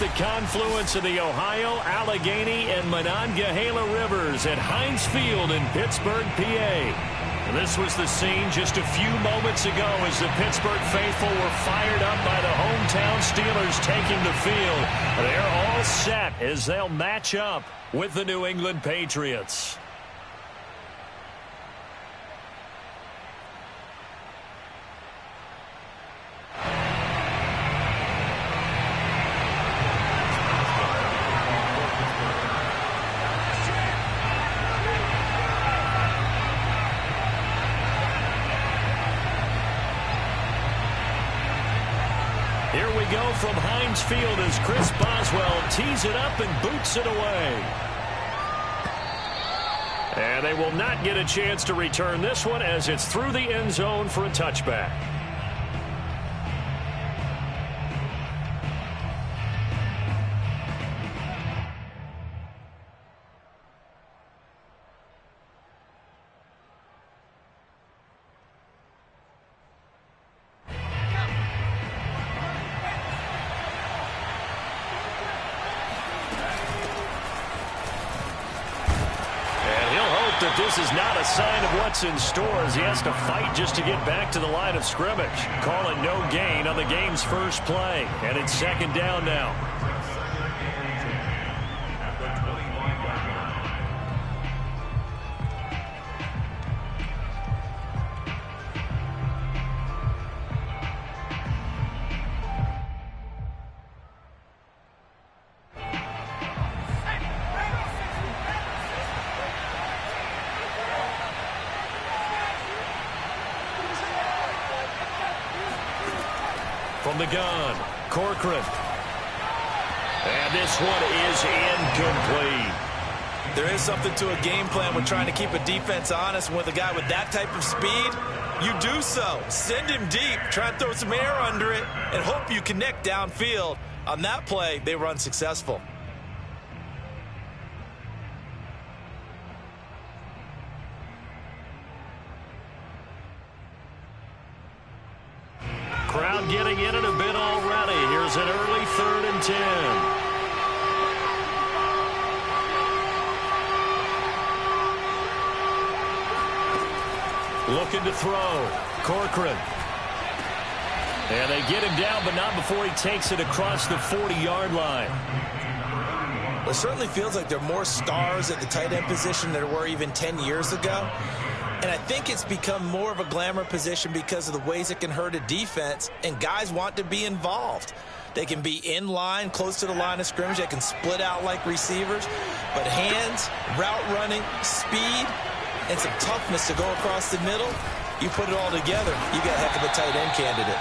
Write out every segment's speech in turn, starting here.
the confluence of the Ohio, Allegheny, and Monongahela Rivers at Heinz Field in Pittsburgh, PA. This was the scene just a few moments ago as the Pittsburgh faithful were fired up by the hometown Steelers taking the field. They're all set as they'll match up with the New England Patriots. From Heinz Field as Chris Boswell tees it up and boots it away. And they will not get a chance to return this one as it's through the end zone for a touchback. This is not a sign of what's in store as he has to fight just to get back to the line of scrimmage. Call it no gain on the game's first play. And it's second down now. From the gun, Corcoran. And this one is incomplete. There is something to a game plan with trying to keep a defense honest. And with a guy with that type of speed, you do so. Send him deep, try and throw some air under it, and hope you connect downfield. On that play, they were unsuccessful. Crowd getting in it a bit already. Here's an early 3rd and 10. Looking to throw. Corcoran. And they get him down, but not before he takes it across the 40-yard line. It certainly feels like there are more stars at the tight end position than there were even 10 years ago. And I think it's become more of a glamour position because of the ways it can hurt a defense, and guys want to be involved. They can be in line, close to the line of scrimmage. They can split out like receivers. But hands, route running, speed, and some toughness to go across the middle, you put it all together, you got a heck of a tight end candidate.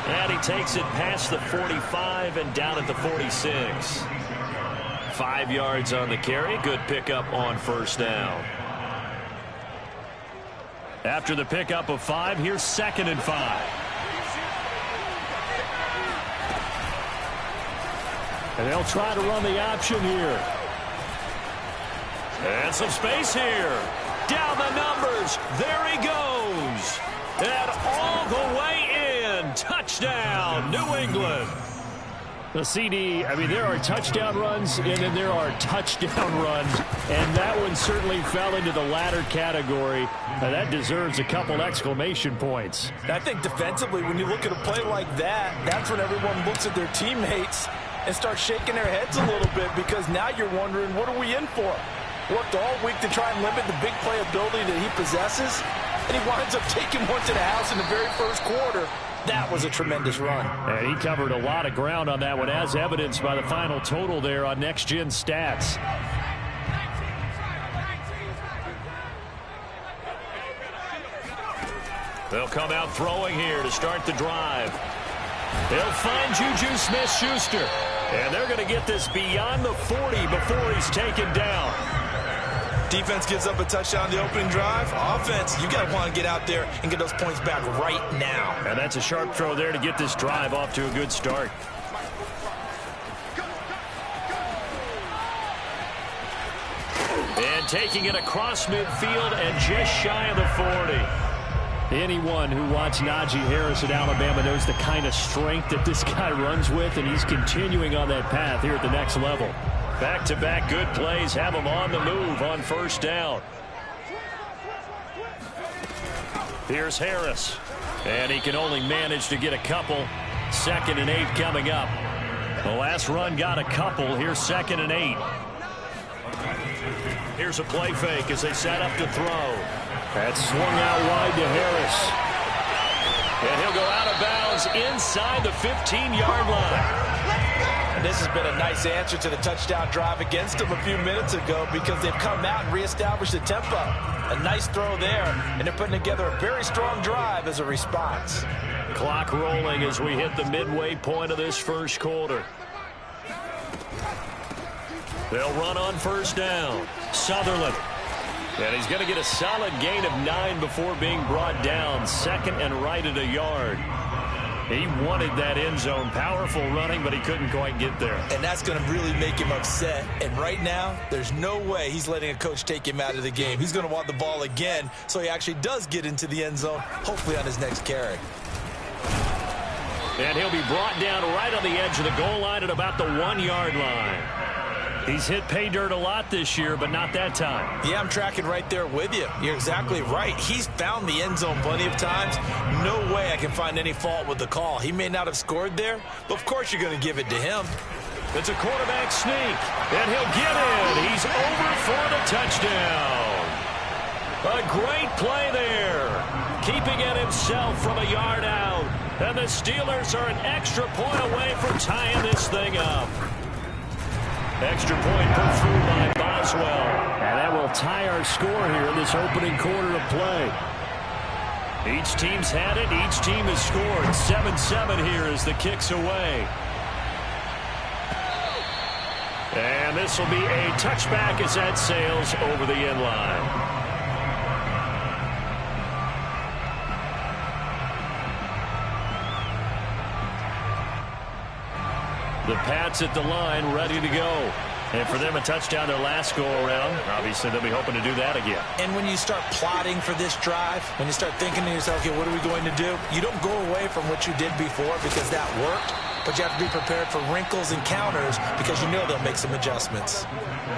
And he takes it past the 45 and down at the 46. 5 yards on the carry. Good pickup on first down. After the pickup of 5, here's 2nd and 5. And they'll try to run the option here. And some space here. Down the numbers. There he goes. And all the way in. Touchdown, New England. The CD, I mean, there are touchdown runs, and then there are touchdown runs, and that one certainly fell into the latter category. That deserves a couple exclamation points. I think defensively, when you look at a play like that, that's when everyone looks at their teammates and starts shaking their heads a little bit, because now you're wondering, what are we in for? Worked all week to try and limit the big play ability that he possesses, and he winds up taking one to the house in the very first quarter. That was a tremendous run. And he covered a lot of ground on that one, as evidenced by the final total there on Next Gen Stats. They'll come out throwing here to start the drive. They'll find Juju Smith-Schuster. And they're going to get this beyond the 40 before he's taken down. Defense gives up a touchdown the opening drive. Offense, you got to want to get out there and get those points back right now. And that's a sharp throw there to get this drive off to a good start. And taking it across midfield and just shy of the 40. Anyone who watched Najee Harris at Alabama knows the kind of strength that this guy runs with, and he's continuing on that path here at the next level. Back-to-back good plays have him on the move on first down. Here's Harris, and he can only manage to get a couple. 2nd and 8 coming up. The last run got a couple. Here's 2nd and 8. Here's a play fake as they set up to throw. That's swung out wide to Harris. And he'll go out of bounds inside the 15-yard line. And this has been a nice answer to the touchdown drive against them a few minutes ago because they've come out and reestablished the tempo. A nice throw there, and they're putting together a very strong drive as a response. Clock rolling as we hit the midway point of this first quarter. They'll run on first down. Sutherland. And he's going to get a solid gain of 9 before being brought down. 2nd and right at a yard. He wanted that end zone. Powerful running, but he couldn't quite get there. And that's going to really make him upset. And right now, there's no way he's letting a coach take him out of the game. He's going to want the ball again, so he actually does get into the end zone, hopefully on his next carry. And he'll be brought down right on the edge of the goal line at about the 1-yard line. He's hit pay dirt a lot this year, but not that time. Yeah, I'm tracking right there with you. You're exactly right. He's found the end zone plenty of times. No way I can find any fault with the call. He may not have scored there, but of course you're going to give it to him. It's a quarterback sneak, and he'll get in. He's over for the touchdown. A great play there, keeping it himself from a yard out. And the Steelers are an extra point away from tying this thing up. Extra point put through by Boswell. And that will tie our score here in this opening quarter of play. Each team's had it. Each team has scored. 7-7 here as the kick's away. And this will be a touchback as that sails over the end line. The Pats at the line, ready to go. And for them, a touchdown their last go-around. Obviously, they'll be hoping to do that again. And when you start plotting for this drive, when you start thinking to yourself, okay, what are we going to do? You don't go away from what you did before because that worked, but you have to be prepared for wrinkles and counters because you know they'll make some adjustments.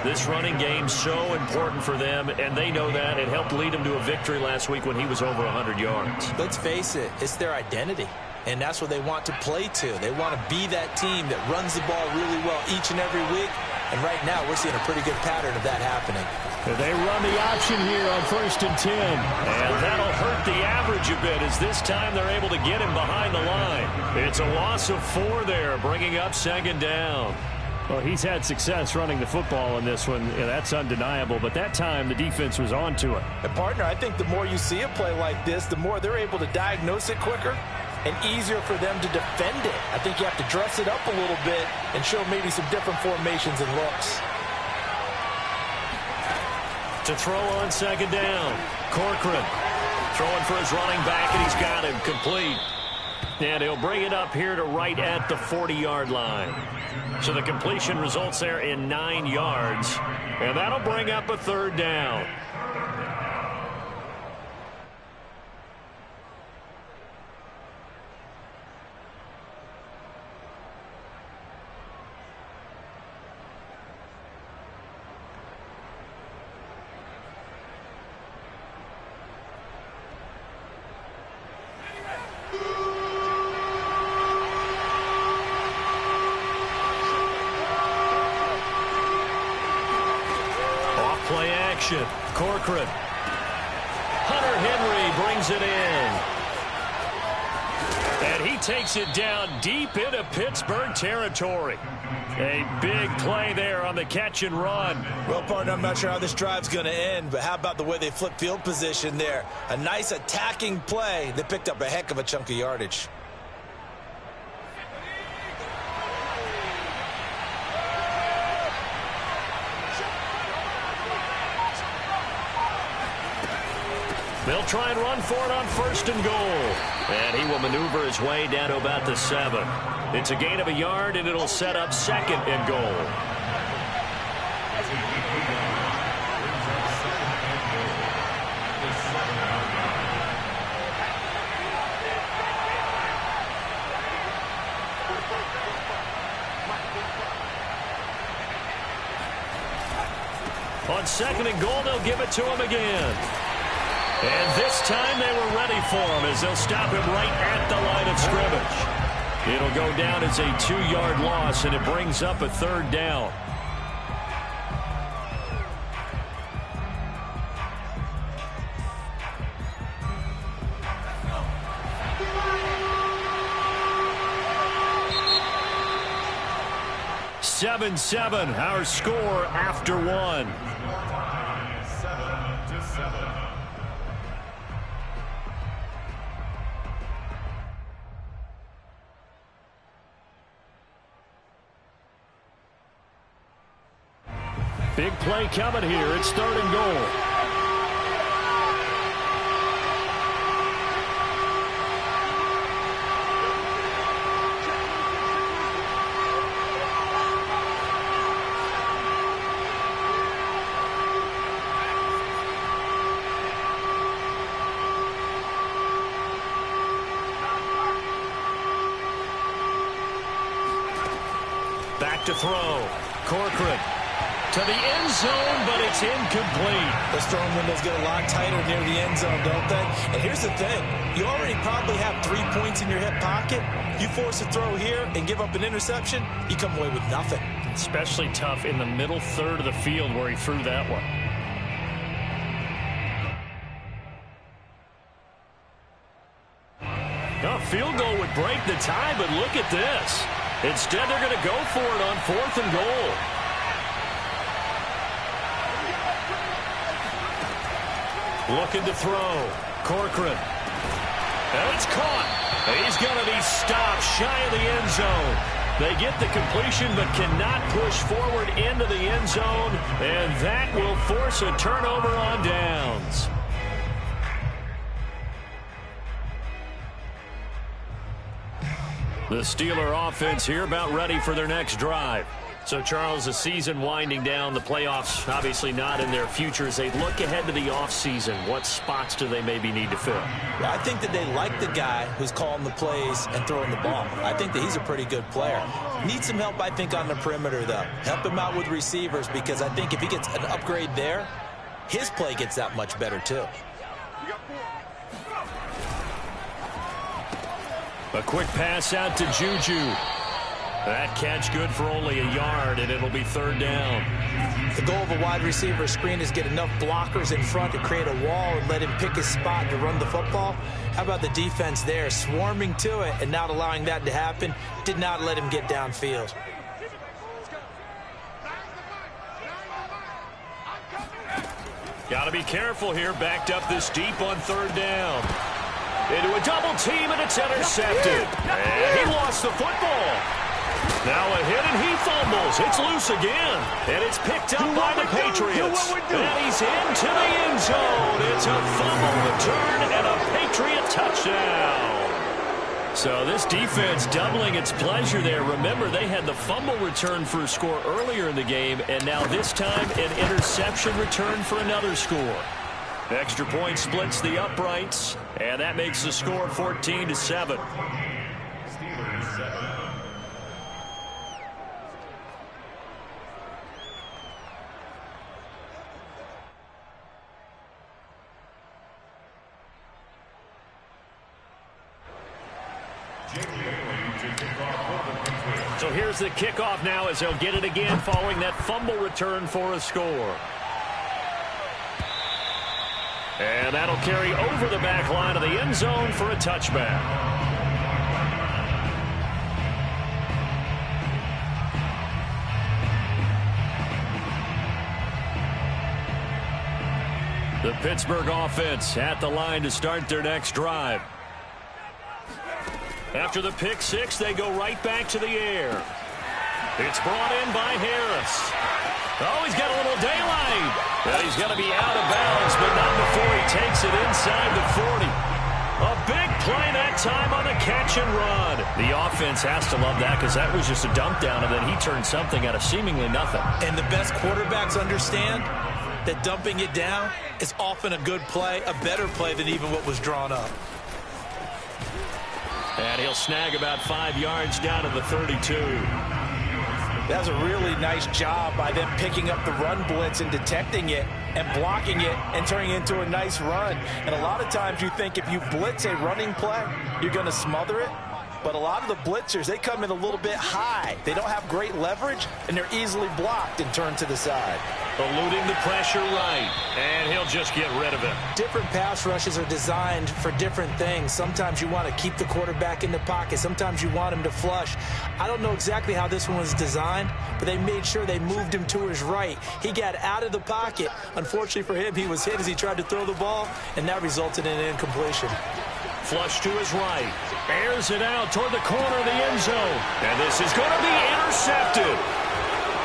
This running game's so important for them, and they know that. It helped lead them to a victory last week when he was over 100 yards. Let's face it, it's their identity. And that's what they want to play to. They want to be that team that runs the ball really well each and every week. And right now, we're seeing a pretty good pattern of that happening. They run the option here on 1st and 10. And that'll hurt the average a bit as this time they're able to get him behind the line. It's a loss of 4 there, bringing up 2nd down. Well, he's had success running the football in this one. Yeah, that's undeniable. But that time, the defense was on to it. And, partner, I think the more you see a play like this, the more they're able to diagnose it quicker and easier for them to defend it. I think you have to dress it up a little bit and show maybe some different formations and looks. To throw on 2nd down, Corcoran throwing for his running back, and he's got him complete. And he'll bring it up here to right at the 40-yard line. So the completion results there in 9 yards, and that'll bring up a 3rd down. Corcoran. Hunter Henry brings it in. And he takes it down deep into Pittsburgh territory. A big play there on the catch and run. Well, partner, I'm not sure how this drive's going to end, but how about the way they flip field position there? A nice attacking play that picked up a heck of a chunk of yardage. They'll try and run for it on 1st and goal. And he will maneuver his way down to about the 7. It's a gain of a yard, and it'll set up 2nd and goal. On 2nd and goal, they'll give it to him again. And this time they were ready for him as they'll stop him right at the line of scrimmage. It'll go down as a 2-yard loss, and it brings up a 3rd down. Seven, our score after 1. 7-7. Big play coming here. It's 3rd and goal. Back to throw. Corcoran to the end zone, but it's incomplete. Those throwing windows get a lot tighter near the end zone, don't they? And here's the thing. You already probably have 3 points in your hip pocket. You force a throw here and give up an interception, you come away with nothing. Especially tough in the middle third of the field where he threw that one. A field goal would break the tie, but look at this. Instead, they're going to go for it on 4th and goal. Looking to throw. Corcoran. And it's caught. He's going to be stopped shy of the end zone. They get the completion but cannot push forward into the end zone, and that will force a turnover on downs. The Steeler offense here about ready for their next drive. So, Charles, the season winding down, the playoffs obviously not in their future. As they look ahead to the offseason, what spots do they maybe need to fill? Well, I think that they like the guy who's calling the plays and throwing the ball. I think that he's a pretty good player. Needs some help, I think, on the perimeter, though. Help him out with receivers, because I think if he gets an upgrade there, his play gets that much better, too. A quick pass out to Juju. That catch good for only a yard, and it'll be 3rd down. The goal of a wide receiver screen is get enough blockers in front to create a wall and let him pick his spot to run the football. How about the defense there, swarming to it and not allowing that to happen? Did not let him get downfield. Got to be careful here, backed up this deep on 3rd down. Into a double team, and it's intercepted. And he lost the football. Now a hit, and he fumbles. It's loose again. And it's picked up by the Patriots. And he's into the end zone. It's a fumble return and a Patriot touchdown. So this defense doubling its pleasure there. Remember, they had the fumble return for a score earlier in the game, and now this time an interception return for another score. Extra point splits the uprights, and that makes the score 14-7. So here's the kickoff now as they'll get it again following that fumble return for a score. And that'll carry over the back line of the end zone for a touchback. The Pittsburgh offense at the line to start their next drive. After the pick six, they go right back to the air. It's brought in by Harris. Oh, he's got a little daylight. And he's going to be out of bounds, but not before he takes it inside the 40. A big play that time on the catch and run. The offense has to love that because that was just a dump down, and then he turned something out of seemingly nothing. And the best quarterbacks understand that dumping it down is often a good play, a better play than even what was drawn up. And he'll snag about 5 yards down to the 32. That was a really nice job by them picking up the run blitz and detecting it and blocking it and turning it into a nice run. And a lot of times you think if you blitz a running play, you're going to smother it. But a lot of the blitzers, they come in a little bit high. They don't have great leverage, and they're easily blocked and turned to the side. Eluding the pressure right, and he'll just get rid of it. Different pass rushes are designed for different things. Sometimes you want to keep the quarterback in the pocket. Sometimes you want him to flush. I don't know exactly how this one was designed, but they made sure they moved him to his right. He got out of the pocket. Unfortunately for him, he was hit as he tried to throw the ball, and that resulted in an incompletion. Flush to his right. Airs it out toward the corner of the end zone. And this is going to be intercepted.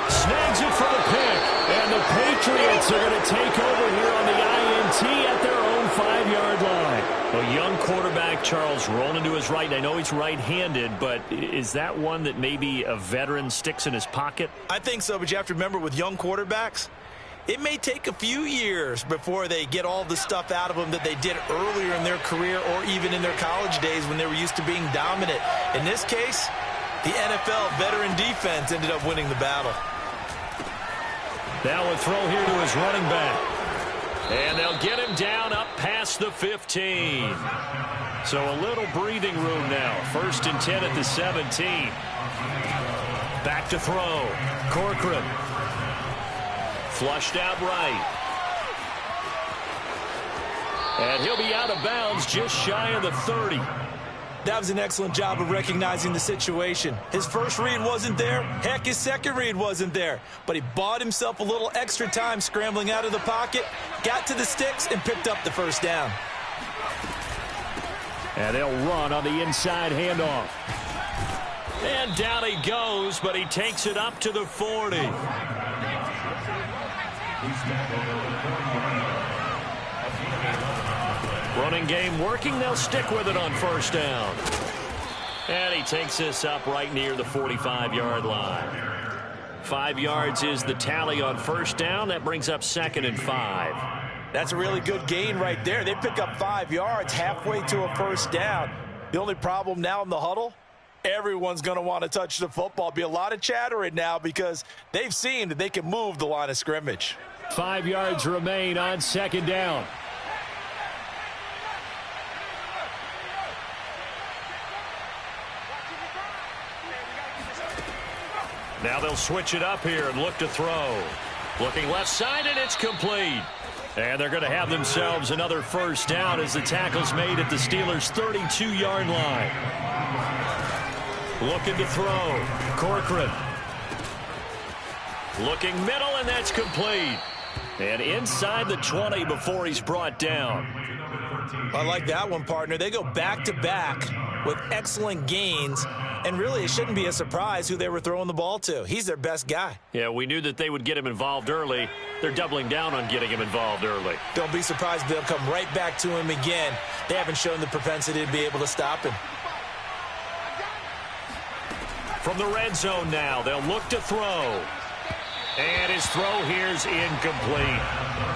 Snags it for the pick. And the Patriots are going to take over here on the INT at their own 5-yard line. A young quarterback, Charles, rolling to his right. And I know he's right-handed, but is that one that maybe a veteran sticks in his pocket? I think so, but you have to remember with young quarterbacks, it may take a few years before they get all the stuff out of them that they did earlier in their career or even in their college days when they were used to being dominant. In this case, the NFL veteran defense ended up winning the battle. Now a throw here to his running back. And they'll get him down up past the 15. So a little breathing room now. 1st and 10 at the 17. Back to throw. Corcoran. Flushed out right. And he'll be out of bounds just shy of the 30. That was an excellent job of recognizing the situation. His first read wasn't there. Heck, his second read wasn't there. But he bought himself a little extra time scrambling out of the pocket, got to the sticks, and picked up the first down. And they'll run on the inside handoff. And down he goes, but he takes it up to the 40. Running game working. They'll stick with it on 1st down. And he takes this up right near the 45-yard line. 5 yards is the tally on 1st down. That brings up 2nd and 5. That's a really good gain right there. They pick up 5 yards halfway to a 1st down. The only problem now in the huddle, everyone's going to want to touch the football. Be a lot of chattering now because they've seen that they can move the line of scrimmage. 5 yards remain on 2nd down. Now they'll switch it up here and look to throw. Looking left side, and it's complete. And they're going to have themselves another 1st down as the tackle's made at the Steelers' 32-yard line. Looking to throw. Corcoran. Looking middle, and that's complete. And inside the 20 before he's brought down. I like that one, partner. They go back-to-back with excellent gains. And really, it shouldn't be a surprise who they were throwing the ball to. He's their best guy. Yeah, we knew that they would get him involved early. They're doubling down on getting him involved early. Don't be surprised if they'll come right back to him again. They haven't shown the propensity to be able to stop him. From the red zone now, they'll look to throw. And his throw here's incomplete.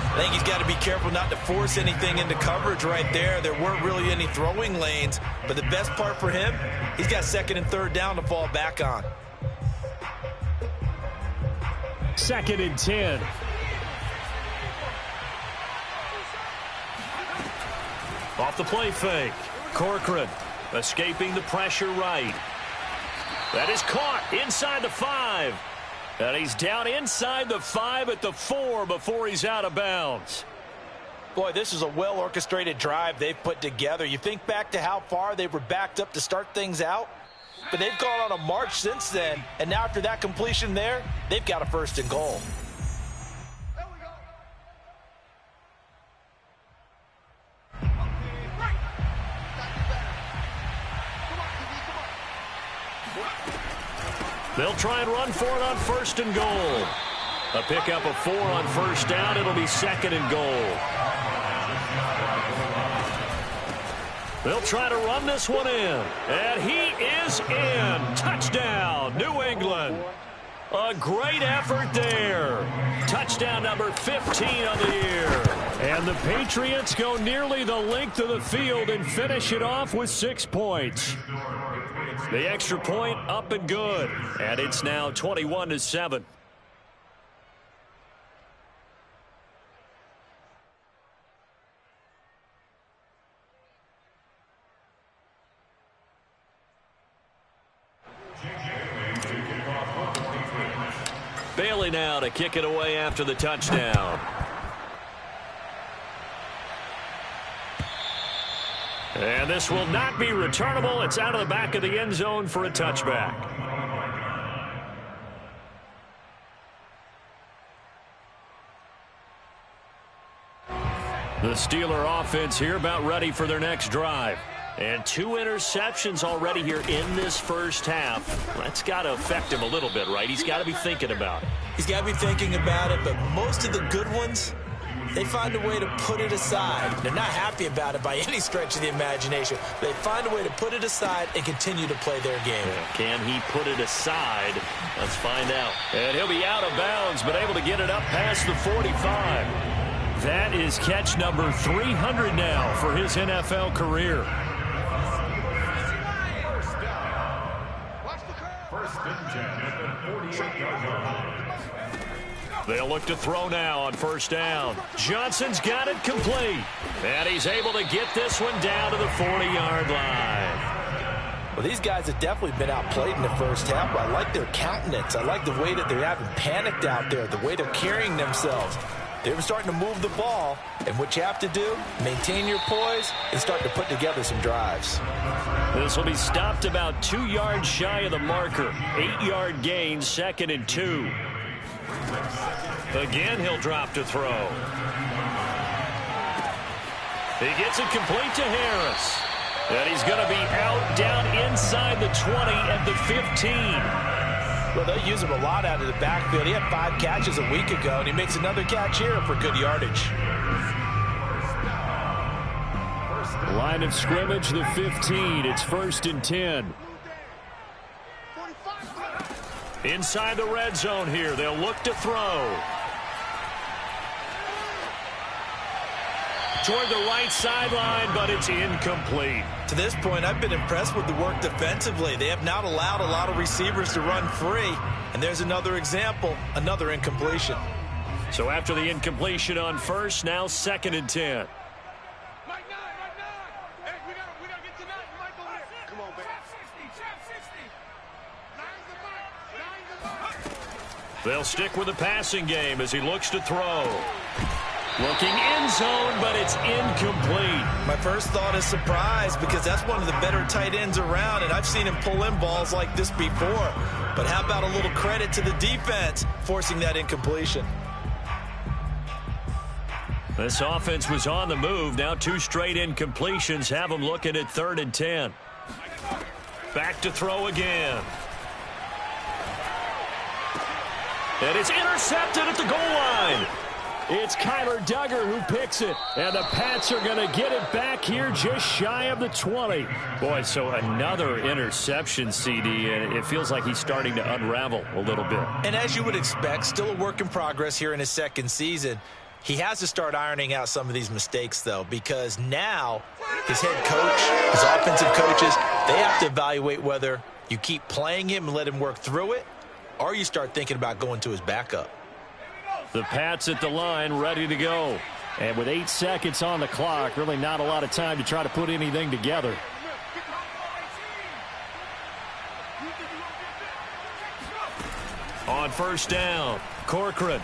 I think he's got to be careful not to force anything into coverage right there. There weren't really any throwing lanes. But the best part for him, he's got 2nd and 3rd down to fall back on. 2nd and 10. Off the play fake. Corcoran escaping the pressure right. That is caught inside the 5. And he's down inside the 5 at the 4 before he's out of bounds. Boy, this is a well-orchestrated drive they've put together. You think back to how far they were backed up to start things out, but they've gone on a march since then, and now after that completion there, they've got a 1st and goal. They'll try and run for it on 1st and goal. A pickup of 4 on 1st down. It'll be 2nd and goal. They'll try to run this one in. And he is in. Touchdown, New England. A great effort there. Touchdown number 15 on the year. And the Patriots go nearly the length of the field and finish it off with 6 points. The extra point up and good. And it's now 21-7. Bailey now to kick it away after the touchdown. And this will not be returnable. It's out of the back of the end zone for a touchback. The Steeler offense here about ready for their next drive. And 2 interceptions already here in this first half. That's got to affect him a little bit, right? He's got to be thinking about it. He's got to be thinking about it, but most of the good ones, they find a way to put it aside. They're not happy about it by any stretch of the imagination. They find a way to put it aside and continue to play their game. Can he put it aside? Let's find out. And he'll be out of bounds, but able to get it up past the 45. That is catch number 300 now for his NFL career. They'll look to throw now on first down. Johnson's got it complete. And he's able to get this one down to the 40-yard line. Well, these guys have definitely been outplayed in the first half, but I like their countenance. I like the way that they're having panicked out there, the way they're carrying themselves. They were starting to move the ball, and what you have to do, maintain your poise and start to put together some drives. This will be stopped about 2 yards shy of the marker. 8-yard gain, 2nd and 2. Again, he'll drop to throw. He gets it complete to Harris. And he's going to be out down inside the 20 at the 15. Well, they use him a lot out of the backfield. He had 5 catches a week ago, and he makes another catch here for good yardage. Line of scrimmage, the 15. It's 1st and 10. Inside the red zone here. They'll look to throw. Toward the right sideline, but it's incomplete. To this point, I've been impressed with the work defensively. They have not allowed a lot of receivers to run free. And there's another example, another incompletion. So after the incompletion on first, now 2nd and 10. They'll stick with the passing game as he looks to throw. Looking end zone, but it's incomplete. My first thought is surprise because that's one of the better tight ends around, and I've seen him pull in balls like this before. But how about a little credit to the defense forcing that incompletion? This offense was on the move. Now 2 straight incompletions have them looking at 3rd and 10. Back to throw again. And it's intercepted at the goal line. It's Kyler Duggar who picks it. And the Pats are going to get it back here just shy of the 20. Boy, so another interception, CD, and it feels like he's starting to unravel a little bit. And as you would expect, still a work in progress here in his 2nd season. He has to start ironing out some of these mistakes, though, because now his head coach, his offensive coaches, they have to evaluate whether you keep playing him and let him work through it, or you start thinking about going to his backup. The Pats at the line, ready to go. And with 8 seconds on the clock, really not a lot of time to try to put anything together. On first down, Corcoran.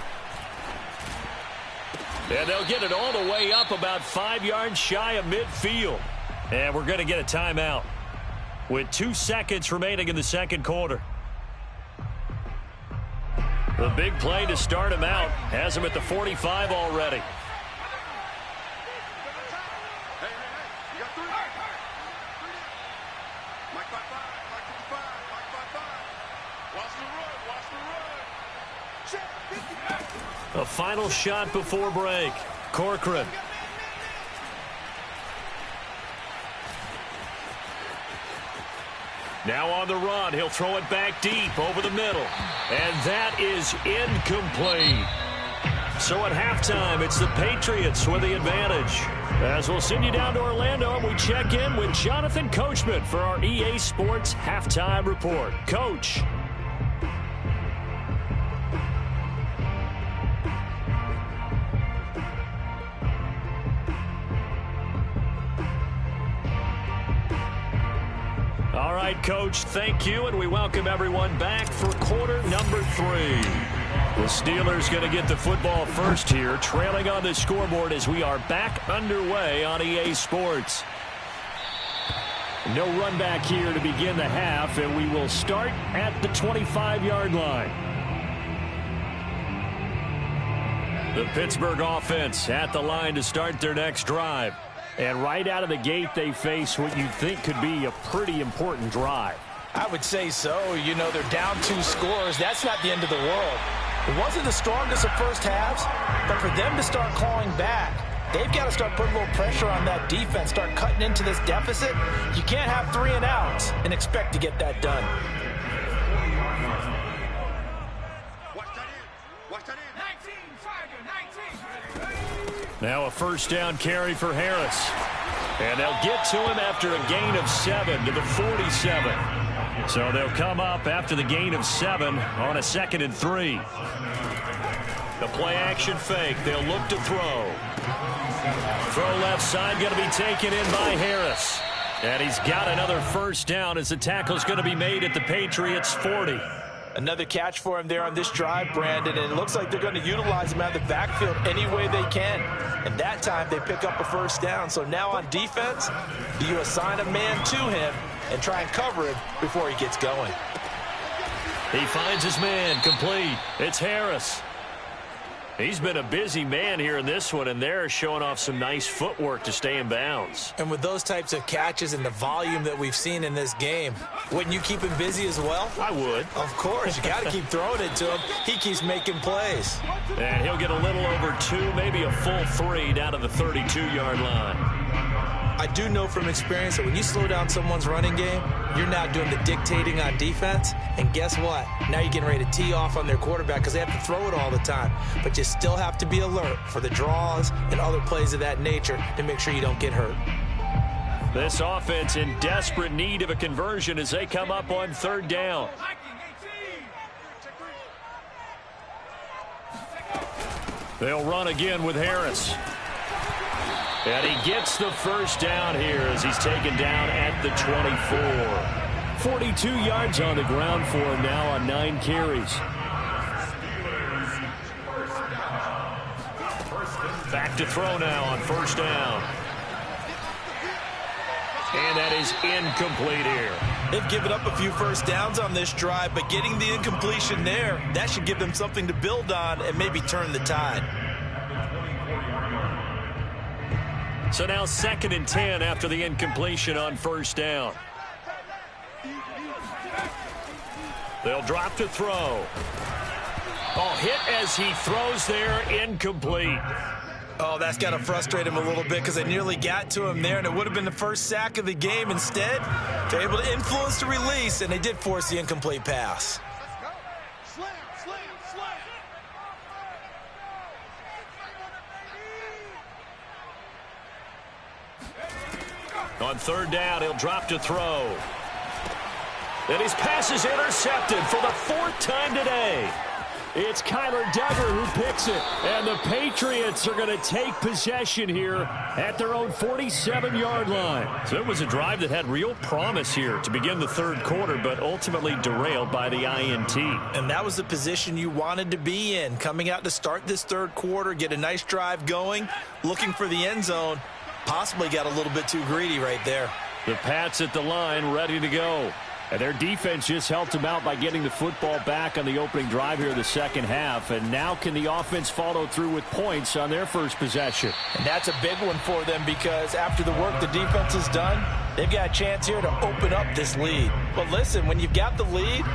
And they'll get it all the way up about 5 yards shy of midfield. And we're going to get a timeout with 2 seconds remaining in the second quarter. The big play to start him out has him at the 45 already. A final shot before break. Corcoran. Now on the run, he'll throw it back deep over the middle. And that is incomplete. So at halftime, it's the Patriots with the advantage. As we'll send you down to Orlando, and we check in with Jonathan Coachman for our EA Sports Halftime Report. Coach. All right, Coach, thank you, and we welcome everyone back for quarter number 3. The Steelers going to get the football first here, trailing on the scoreboard as we are back underway on EA Sports. No run back here to begin the half, and we will start at the 25-yard line. The Pittsburgh offense at the line to start their next drive. And right out of the gate, they face what you'd think could be a pretty important drive. I would say so. You know, they're down 2 scores. That's not the end of the world. It wasn't the strongest of first halves, but for them to start clawing back, they've got to start putting a little pressure on that defense, start cutting into this deficit. You can't have 3 and outs and expect to get that done. Now a first down carry for Harris. And they'll get to him after a gain of 7 to the 47. So they'll come up after the gain of 7 on a 2nd and 3. The play action fake. They'll look to throw. Throw left side going to be taken in by Harris. And he's got another first down as the tackle's going to be made at the Patriots 40. Another catch for him there on this drive, Brandon, and it looks like they're going to utilize him out of the backfield any way they can. And that time they pick up a first down. So now on defense, do you assign a man to him and try and cover him before he gets going? He finds his man complete. It's Harris. He's been a busy man here in this one, and they're showing off some nice footwork to stay in bounds. And with those types of catches and the volume that we've seen in this game, wouldn't you keep him busy as well? I would. Of course. You got to keep throwing it to him. He keeps making plays. And he'll get a little over 2, maybe a full 3 down to the 32-yard line. I do know from experience that when you slow down someone's running game, you're now doing the dictating on defense. And guess what? Now you're getting ready to tee off on their quarterback because they have to throw it all the time. But you still have to be alert for the draws and other plays of that nature to make sure you don't get hurt. This offense in desperate need of a conversion as they come up on 3rd down. They'll run again with Harris. And he gets the first down here as he's taken down at the 24. 42 yards on the ground for him now on 9 carries. Back to throw now on first down. And that is incomplete here. They've given up a few first downs on this drive, but getting the incompletion there, that should give them something to build on and maybe turn the tide. So now 2nd and 10 after the incompletion on first down. They'll drop to throw. Oh, hit as he throws there, incomplete. Oh, that's got to frustrate him a little bit because they nearly got to him there, and it would have been the first sack of the game. Instead, they're able to influence the release, and they did force the incomplete pass. On 3rd down, he'll drop to throw. And his pass is intercepted for the 4th time today. It's Kyler Duggar who picks it. And the Patriots are going to take possession here at their own 47-yard line. So it was a drive that had real promise here to begin the 3rd quarter, but ultimately derailed by the INT. And that was the position you wanted to be in. Coming out to start this 3rd quarter, get a nice drive going, looking for the end zone. Possibly got a little bit too greedy right there. The Pats at the line ready to go. And their defense just helped them out by getting the football back on the opening drive here in the 2nd half. And now can the offense follow through with points on their first possession? And that's a big one for them because after the work the defense has done, they've got a chance here to open up this lead. But listen, when you've got the lead,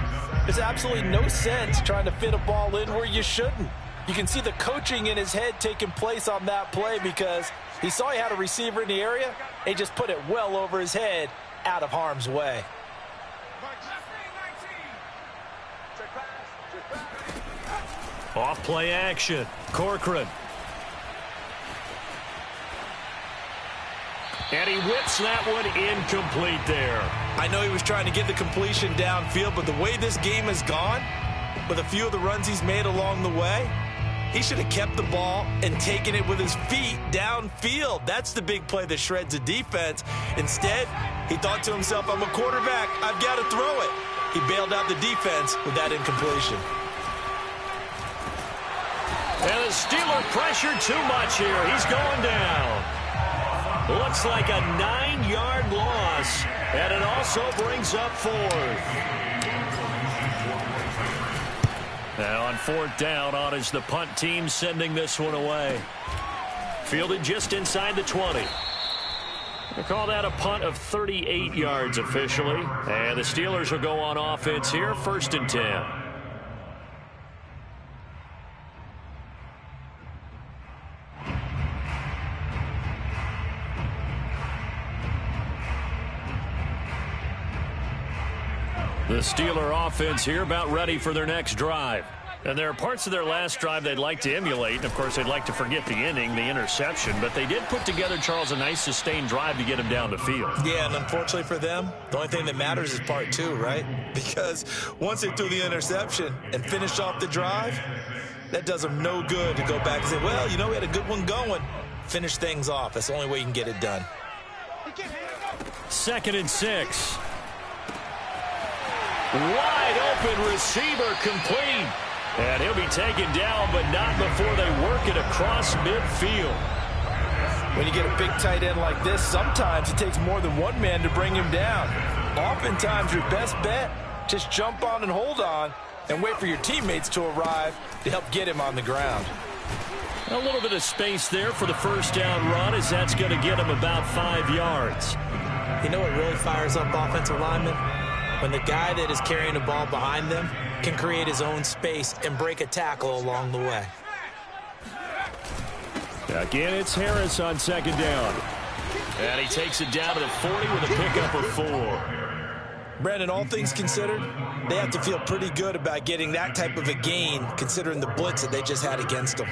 there's absolutely no sense trying to fit a ball in where you shouldn't. You can see the coaching in his head taking place on that play because he saw he had a receiver in the area. He just put it well over his head out of harm's way. Off play action. Corcoran. And he whips that one incomplete there. I know he was trying to get the completion downfield, but the way this game has gone, with a few of the runs he's made along the way, he should have kept the ball and taken it with his feet downfield. That's the big play that shreds the defense. Instead, he thought to himself, I'm a quarterback. I've got to throw it. He bailed out the defense with that incompletion. And the Steeler pressured too much here. He's going down. Looks like a 9-yard loss, and it also brings up 4th. Now on 4th down, on is the punt team sending this one away. Fielded just inside the 20. They call that a punt of 38 yards officially. And the Steelers will go on offense here, 1st and 10. The Steeler offense here about ready for their next drive. And there are parts of their last drive they'd like to emulate. And, of course, they'd like to forget the inning, the interception. But they did put together, Charles, a nice sustained drive to get him down the field. Yeah, and unfortunately for them, the only thing that matters is part 2, right? Because once they threw the interception and finished off the drive, that does them no good to go back and say, well, you know, we had a good one going. Finish things off. That's the only way you can get it done. 2nd and 6. Wide open receiver complete. And he'll be taken down, but not before they work it across midfield. When you get a big tight end like this, sometimes it takes more than one man to bring him down. Oftentimes, your best bet, just jump on and hold on and wait for your teammates to arrive to help get him on the ground. A little bit of space there for the 1st down run, as that's going to get him about 5 yards. You know what really fires up offensive linemen? When the guy that is carrying the ball behind them can create his own space and break a tackle along the way. Again, it's Harris on 2nd down. And he takes it down to the 40 with a pickup of 4. Brandon, all things considered, they have to feel pretty good about getting that type of a gain, considering the blitz that they just had against them.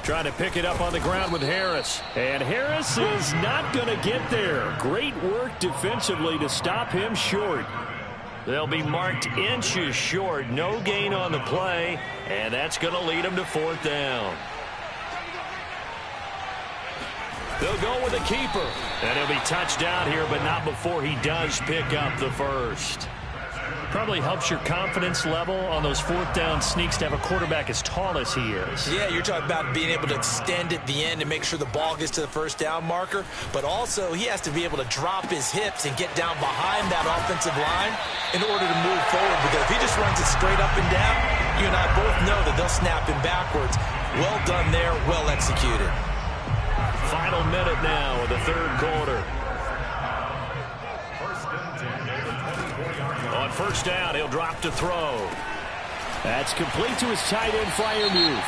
Trying to pick it up on the ground with Harris. And Harris is not going to get there. Great work defensively to stop him short. They'll be marked inches short. No gain on the play. And that's going to lead them to 4th down. They'll go with a keeper. And he'll be touched down here, but not before he does pick up the 1st. Probably helps your confidence level on those 4th down sneaks to have a quarterback as tall as he is. Yeah, you're talking about being able to extend at the end and make sure the ball gets to the 1st down marker. But also, he has to be able to drop his hips and get down behind that offensive line in order to move forward. Because if he just runs it straight up and down, you and I both know that they'll snap him backwards. Well done there, well executed. Final minute now of the 3rd quarter. On 1st down, he'll drop to throw. That's complete to his tight end Freiermuth.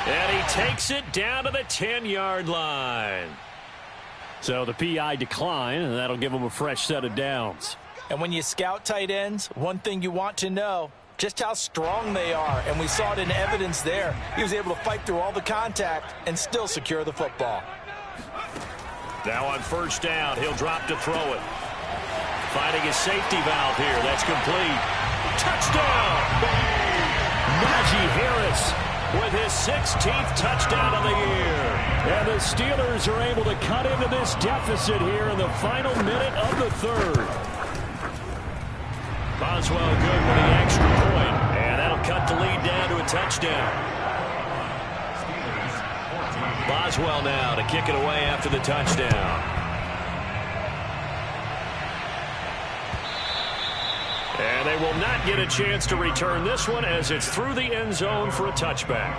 And he takes it down to the 10-yard line. So the PI decline, and that'll give him a fresh set of downs. And when you scout tight ends, one thing you want to know, just how strong they are. And we saw it in evidence there. He was able to fight through all the contact and still secure the football. Now on 1st down, he'll drop to throw it. Finding his safety valve here. That's complete. Touchdown! Najee Harris with his 16th touchdown of the year. And the Steelers are able to cut into this deficit here in the final minute of the 3rd. Boswell good with the extra point. And that'll cut the lead down to a touchdown. Boswell now to kick it away after the touchdown. And they will not get a chance to return this one as it's through the end zone for a touchback.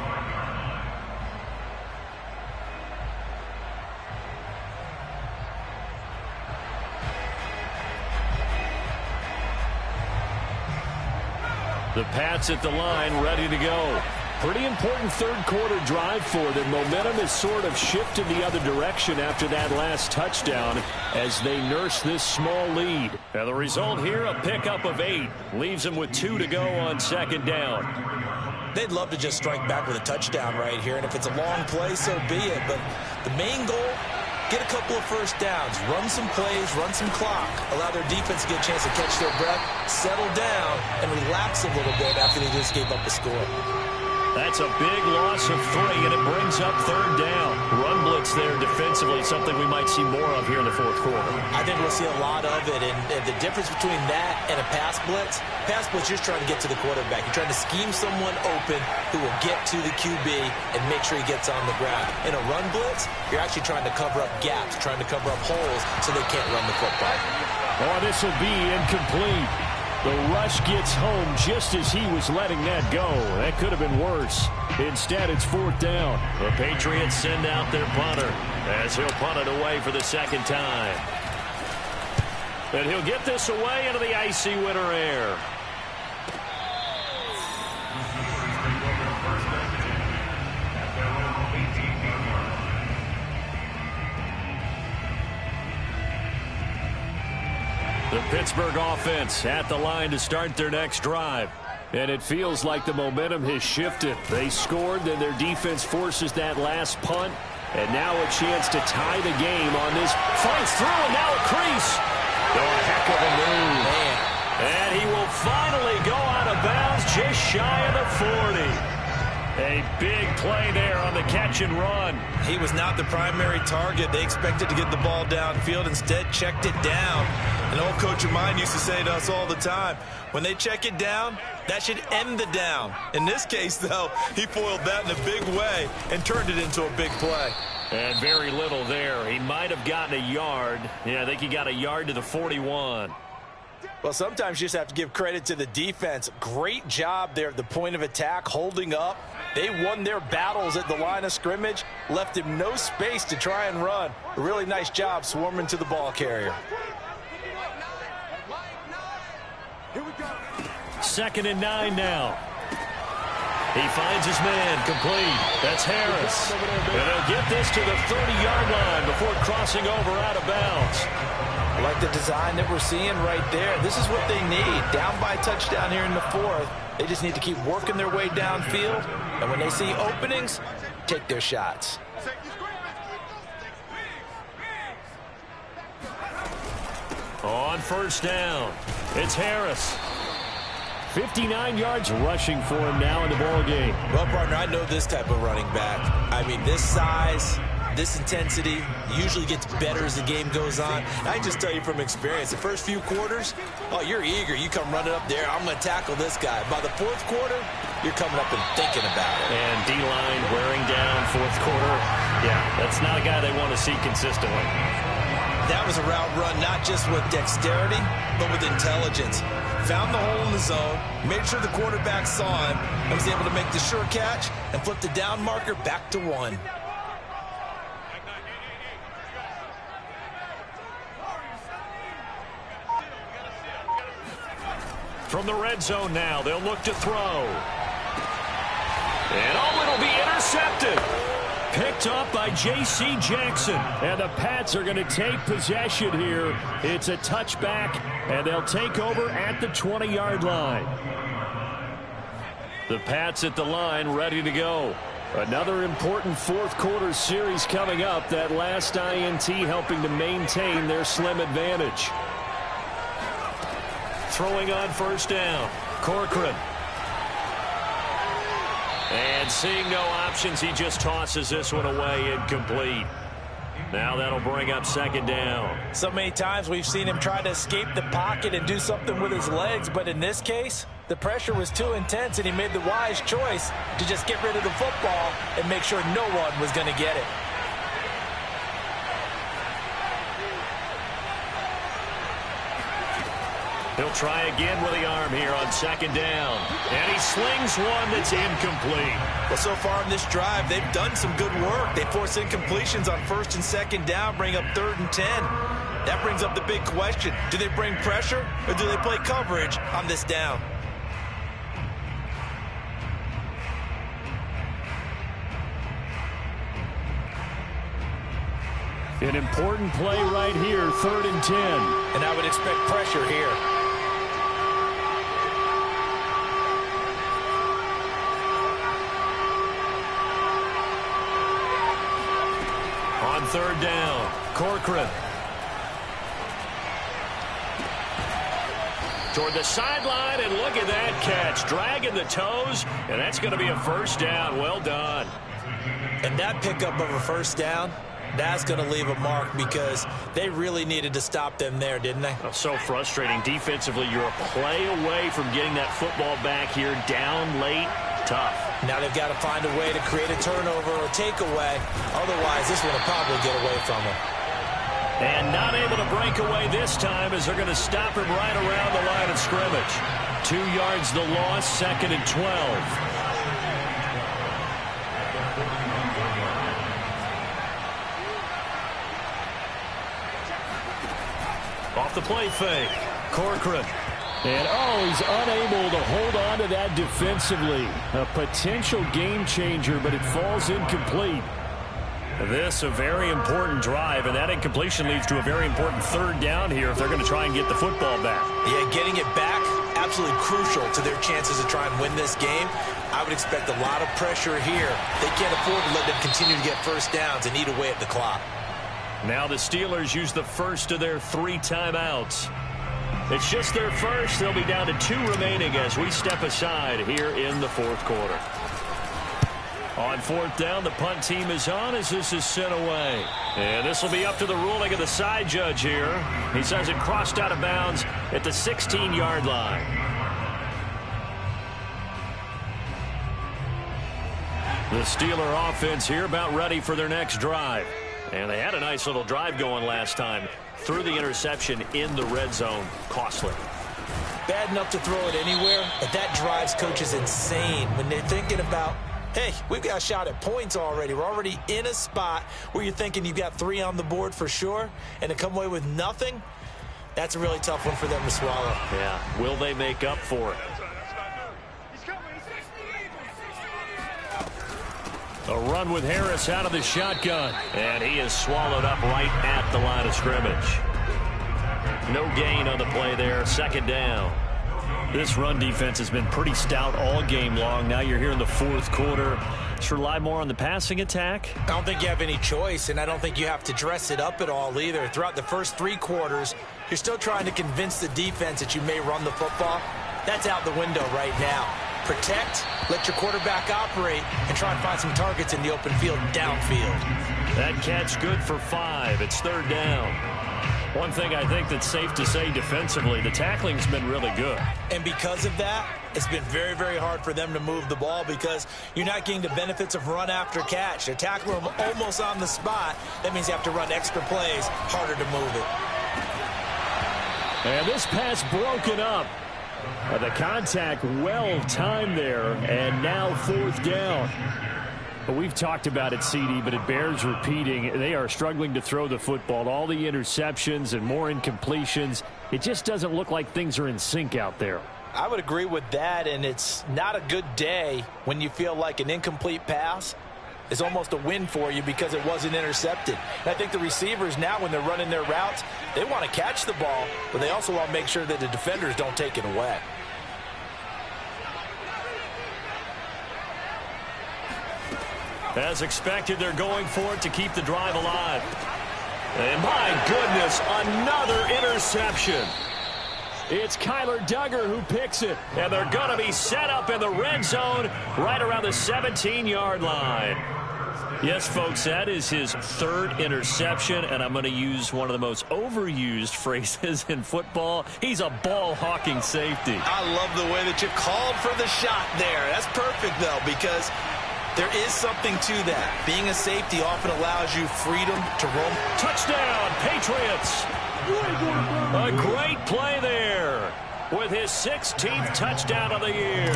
The Pats at the line ready to go. Pretty important third-quarter drive for them. Momentum has sort of shifted the other direction after that last touchdown as they nurse this small lead. Now the result here, a pickup of 8. Leaves them with 2 to go on second down. They'd love to just strike back with a touchdown right here, and if it's a long play, so be it. But the main goal, get a couple of first downs, run some plays, run some clock, allow their defense to get a chance to catch their breath, settle down, and relax a little bit after they just gave up the score. That's a big loss of 3, and it brings up third down. Run blitz there defensively, something we might see more of here in the fourth quarter. I think we'll see a lot of it, and the difference between that and a pass blitz, you're just trying to get to the quarterback. You're trying to scheme someone open who will get to the QB and make sure he gets on the ground. In a run blitz, you're actually trying to cover up gaps, trying to cover up holes so they can't run the football. Oh, this will be incomplete. The rush gets home just as he was letting that go. That could have been worse. Instead, it's fourth down. The Patriots send out their punter as he'll punt it away for the second time. And he'll get this away into the icy winter air. The Pittsburgh offense at the line to start their next drive. And it feels like the momentum has shifted. They scored, then their defense forces that last punt. And now a chance to tie the game on this. Finds through, and now a crease. Oh, a heck of a move. Man. And he will finally go out of bounds just shy of the 40. A big play there on the catch and run. He was not the primary target. They expected to get the ball downfield. Instead, checked it down. An old coach of mine used to say to us all the time, when they check it down, that should end the down. In this case, though, he foiled that in a big way and turned it into a big play. And very little there. He might have gotten a yard. Yeah, I think he got a yard to the 41. Well, sometimes you just have to give credit to the defense. Great job there at the point of attack, holding up. They won their battles at the line of scrimmage, left him no space to try and run. A really nice job swarming to the ball carrier. Second and 9 now. He finds his man complete. That's Harris. And he'll get this to the 30-yard line before crossing over out of bounds. I like the design that we're seeing right there. This is what they need. Down by a touchdown here in the fourth. They just need to keep working their way downfield. And when they see openings, take their shots. On first down, it's Harris. 59 yards rushing for him now in the ball game. Well, partner, I know this type of running back. I mean, this size, this intensity usually gets better as the game goes on. I just tell you from experience, the first few quarters, oh, you're eager. You come running up there. I'm going to tackle this guy. By the fourth quarter, you're coming up and thinking about it. And D-line wearing down fourth quarter. Yeah, that's not a guy they want to see consistently. That was a route run, not just with dexterity, but with intelligence. Found the hole in the zone, made sure the quarterback saw him, and was able to make the sure catch and flip the down marker back to 1. From the red zone now, they'll look to throw. And oh, it'll be intercepted. Picked up by J.C. Jackson. And the Pats are going to take possession here. It's a touchback, and they'll take over at the 20-yard line. The Pats at the line, ready to go. Another important fourth quarter series coming up. That last INT helping to maintain their slim advantage. Throwing on first down, Corcoran. And seeing no options, he just tosses this one away incomplete. Now that'll bring up second down. So many times we've seen him try to escape the pocket and do something with his legs, but in this case, the pressure was too intense and he made the wise choice to just get rid of the football and make sure no one was going to get it. He'll try again with the arm here on second down. And he slings one that's incomplete. Well, so far in this drive, they've done some good work. They force incompletions on first and second down, bring up 3rd and 10. That brings up the big question. Do they bring pressure or do they play coverage on this down? An important play right here, 3rd and 10. And I would expect pressure here. On 3rd down, Corcoran. Toward the sideline, and look at that catch. Dragging the toes, and that's going to be a 1st down. Well done. And that pickup of a 1st down, that's going to leave a mark because they really needed to stop them there, didn't they? Oh, so frustrating. Defensively, you're a play away from getting that football back here. Down late, tough. Now they've got to find a way to create a turnover or takeaway. Otherwise, this one will probably get away from them. And not able to break away this time as they're going to stop him right around the line of scrimmage. 2 yards the loss, 2nd and 12. Off the play fake, Corcoran. And, he's unable to hold on to that defensively. A potential game changer, but it falls incomplete. This a very important drive, and that incompletion leads to a very important 3rd down here if they're going to try and get the football back. Yeah, getting it back, absolutely crucial to their chances to try and win this game. I would expect a lot of pressure here. They can't afford to let them continue to get 1st downs and eat away at the clock. Now the Steelers use the first of their 3 timeouts. It's just their first. They'll be down to 2 remaining as we step aside here in the 4th quarter. On 4th down, the punt team is on as this is sent away. And this will be up to the ruling of the side judge here. He says it crossed out of bounds at the 16-yard line. The Steeler offense here about ready for their next drive. And they had a nice little drive going last time. Threw the interception in the red zone. Costly. Bad enough to throw it anywhere, but that drives coaches insane when they're thinking about, hey, we've got a shot at points already. We're already in a spot where you're thinking you've got 3 on the board for sure, and to come away with nothing, that's a really tough one for them to swallow. Yeah, will they make up for it? A run with Harris out of the shotgun, and he is swallowed up right at the line of scrimmage. No gain on the play there, 2nd down. This run defense has been pretty stout all game long. Now you're here in the 4th quarter. Just rely more on the passing attack. I don't think you have any choice, and I don't think you have to dress it up at all either. Throughout the first 3 quarters, you're still trying to convince the defense that you may run the football. That's out the window right now. Protect, let your quarterback operate, and try and find some targets in the open field downfield. That catch good for 5. It's 3rd down. One thing I think that's safe to say defensively, the tackling's been really good. And because of that, it's been very, very hard for them to move the ball because you're not getting the benefits of run after catch. They tackle them almost on the spot. That means you have to run extra plays, harder to move it. And this pass broken up. The contact well timed there, and now 4th down. We've talked about it, CD, but it bears repeating. They are struggling to throw the football. All the interceptions and more incompletions. It just doesn't look like things are in sync out there. I would agree with that, and it's not a good day when you feel like an incomplete pass is almost a win for you because it wasn't intercepted. And I think the receivers now, when they're running their routes, they want to catch the ball, but they also want to make sure that the defenders don't take it away. As expected, they're going for it to keep the drive alive. And my goodness, another interception. It's Kyler Duggar who picks it. And they're going to be set up in the red zone right around the 17-yard line. Yes, folks, that is his 3rd interception, and I'm going to use one of the most overused phrases in football. He's a ball-hawking safety. I love the way that you called for the shot there. That's perfect, though, because there is something to that. Being a safety often allows you freedom to roam. Touchdown, Patriots! A great play there with his 16th touchdown of the year.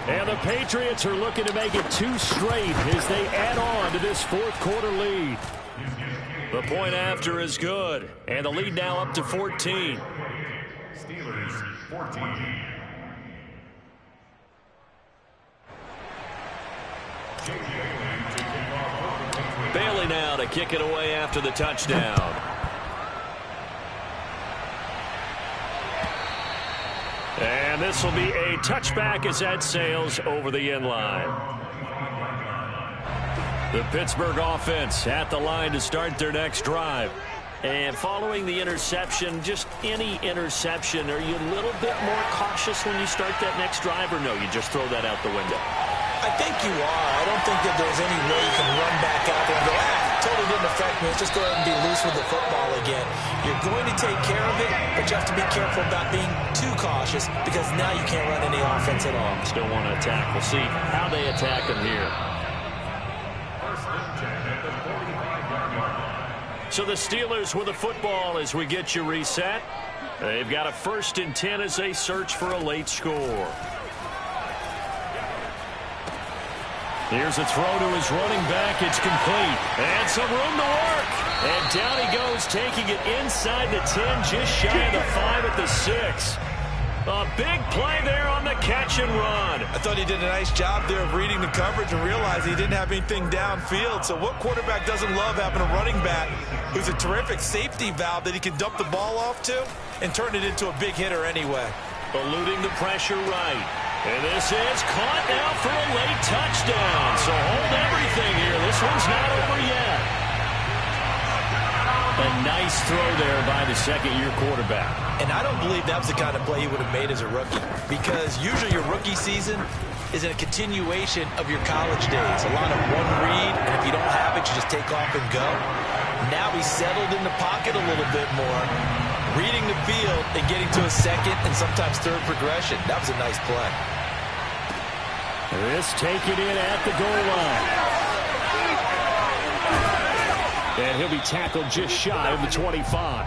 And the Patriots are looking to make it 2 straight as they add on to this 4th quarter lead. The point after is good, and the lead now up to 14. Steelers 14. Jake Bailey to kick off for the Patriots. Bailey now to kick it away after the touchdown. And this will be a touchback as that sails over the end line. The Pittsburgh offense at the line to start their next drive. And following the interception, just any interception, are you a little bit more cautious when you start that next drive, or no, you just throw that out the window? I think you are. I don't think that there's any way you can run back out there and go, totally didn't affect me. Let's just go ahead and be loose with the football again. You're going to take care of it, but you have to be careful about being too cautious because now you can't run any offense at all. Still want to attack. We'll see how they attack them here. So the Steelers with the football as we get you reset. They've got a 1st and 10 as they search for a late score. Here's a throw to his running back. It's complete. And some room to work. And down he goes, taking it inside the 10, just shy of the 5 at the 6. A big play there on the catch and run. I thought he did a nice job there of reading the coverage and realized he didn't have anything downfield. So what quarterback doesn't love having a running back who's a terrific safety valve that he can dump the ball off to and turn it into a big hitter anyway? Eluding the pressure right. And this is caught now for a late touchdown. So hold everything here. This one's not over yet. A nice throw there by the second-year quarterback. And I don't believe that was the kind of play he would have made as a rookie, because usually your rookie season is in a continuation of your college days. A lot of one read, and if you don't have it, you just take off and go. Now he's settled in the pocket a little bit more, reading the field and getting to a second and sometimes third progression. That was a nice play. This taken in at the goal line. And he'll be tackled just shy of the 25.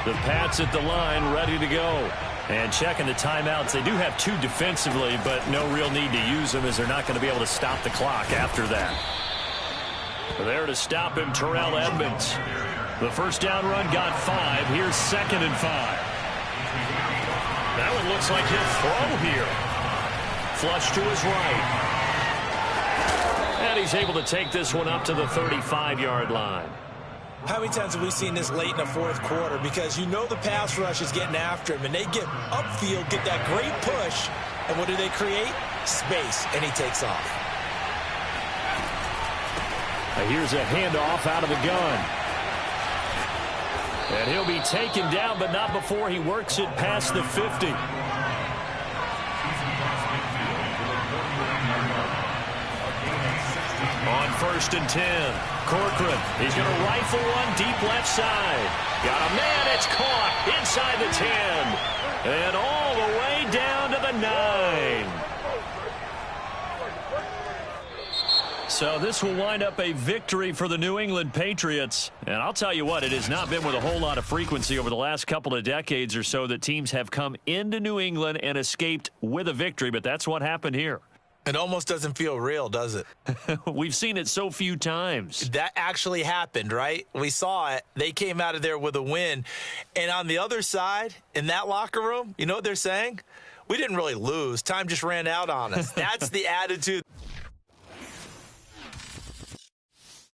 The Pats at the line, ready to go. And checking the timeouts. They do have 2 defensively, but no real need to use them as they're not going to be able to stop the clock after that. There to stop him, Terrell Edmunds. The first down run got 5. Here's 2nd and 5. That one looks like he'll throw here. Flush to his right. And he's able to take this one up to the 35-yard line. How many times have we seen this late in the fourth quarter? Because you know the pass rush is getting after him, and they get upfield, get that great push, and what do they create? Space, and he takes off. Here's a handoff out of the gun. And he'll be taken down, but not before he works it past the 50. On 1st and 10, Corcoran, he's going to rifle one deep left side. Got a man, it's caught inside the 10. And all the way down to the 9. So this will wind up a victory for the New England Patriots. And I'll tell you what, it has not been with a whole lot of frequency over the last couple of decades or so that teams have come into New England and escaped with a victory, but that's what happened here. It almost doesn't feel real, does it? We've seen it so few times. That actually happened, right? We saw it. They came out of there with a win. And on the other side, in that locker room, you know what they're saying? We didn't really lose. Time just ran out on us. That's the attitude.